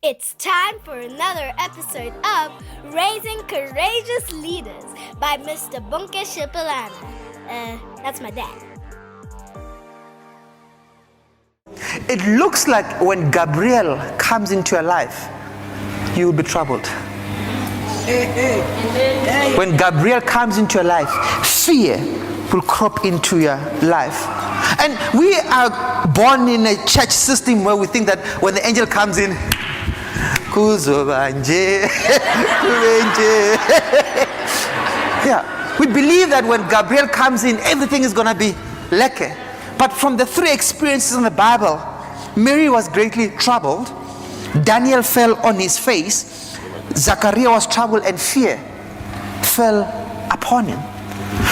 It's time for another episode of Raising Courageous Leaders by Mr. Bunke Shipalana. That's my dad. It looks like when Gabriel comes into your life, you will be troubled. When Gabriel comes into your life, fear will crop into your life. And we are born in a church system where we think that when the angel comes in, yeah, we believe that when Gabriel comes in, everything is going to be lekker. But from the three experiences in the Bible, Mary was greatly troubled, Daniel fell on his face, Zachariah was troubled, and fear fell upon him.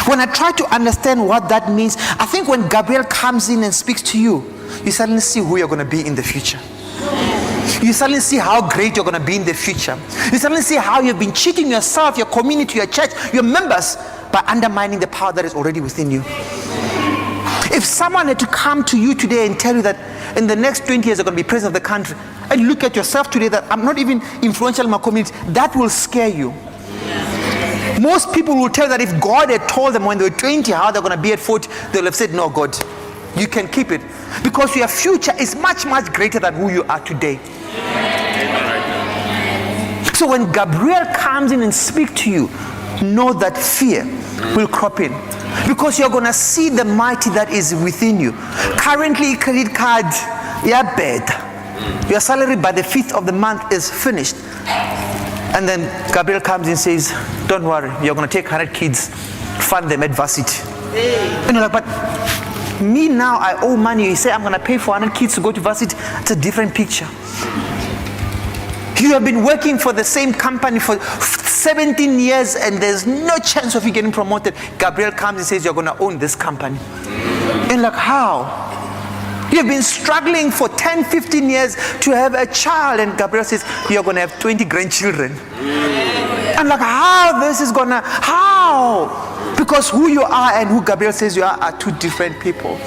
When I try to understand what that means, I think when Gabriel comes in and speaks to you, you suddenly see who you're going to be in the future. You suddenly see how great you're going to be in the future. You suddenly see how you've been cheating yourself, your community, your church, your members by undermining the power that is already within you. If someone had to come to you today and tell you that in the next 20 years you're going to be president of the country, and you look at yourself today that I'm not even influential in my community, that will scare you. Most people will tell that if God had told them when they were 20 how they're going to be at 40, they'll have said, no, God, you can keep it. Because your future is much, much greater than who you are today. So when Gabriel comes in and speaks to you, know that fear will crop in. Because you're going to see the mighty that is within you. Currently, credit card, yeah, bad. Your salary by the 5th of the month is finished. And then Gabriel comes in and says, don't worry, you're going to take 100 kids, fund them at varsity. And you're like, but me now, I owe money. You say I'm going to pay for 100 kids to go to varsity. It's a different picture. You have been working for the same company for 17 years and there's no chance of you getting promoted. Gabriel comes and says you're going to own this company. And like, how? You have been struggling for 10, 15 years to have a child, and Gabriel says you're going to have 20 grandchildren. And like, how this is going to, how? Because who you are and who Gabriel says you are two different people.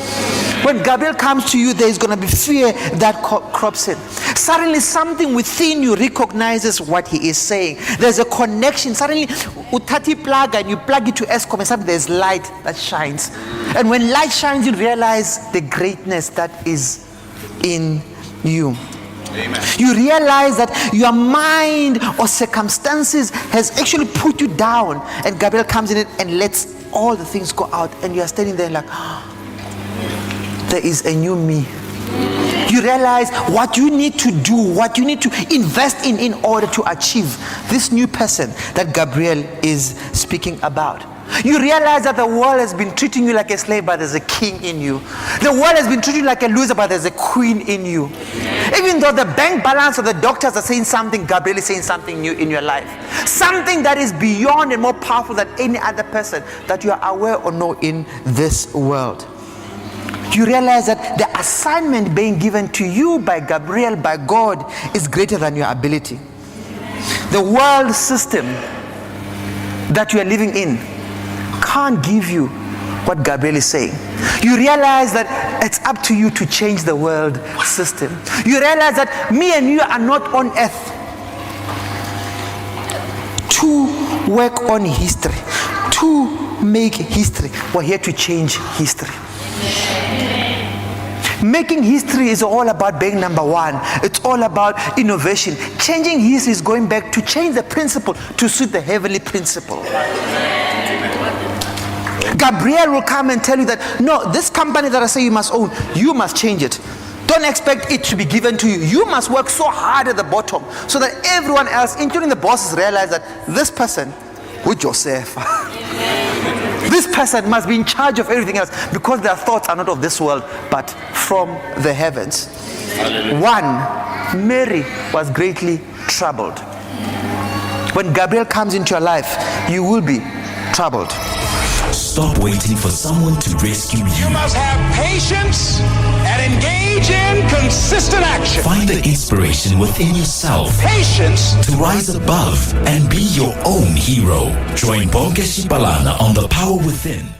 When Gabriel comes to you, there's going to be fear that crops in. Suddenly something within you recognizes what he is saying. There's a connection. Suddenly, utati plug and you plug it to Eskom and suddenly there's light that shines. And when light shines, you realize the greatness that is in you. Amen. You realize that your mind or circumstances has actually put you down, and Gabriel comes in and lets all the things go out, and you are standing there like, there is a new me. You realize what you need to do, what you need to invest in order to achieve this new person that Gabriel is speaking about. You realize that the world has been treating you like a slave, but there's a king in you. The world has been treating you like a loser, but there's a queen in you. Even though the bank balance or the doctors are saying something, Gabriel is saying something new in your life. Something that is beyond and more powerful than any other person that you are aware or know in this world. You realize that the assignment being given to you by Gabriel, by God, is greater than your ability. The world system that you are living in can't give you what Gabriel is saying. You realize that it's up to you to change the world system. You realize that me and you are not on earth to work on history, to make history. We're here to change history. Making history is all about being number one. It's all about innovation. Changing history is going back to change the principle to suit the heavenly principle. Gabriel will come and tell you that, no, this company that I say you must own, you must change it. Don't expect it to be given to you. You must work so hard at the bottom so that everyone else, including the bosses, realize that this person, with Joseph, this person must be in charge of everything else because their thoughts are not of this world but from the heavens. One, Mary was greatly troubled. When Gabriel comes into your life, you will be troubled. Stop waiting for someone to rescue you. You must have patience and engage in consistent action. Find the inspiration within yourself. Patience to rise above and be your own hero. Join Bunke Shipalana on The Power Within.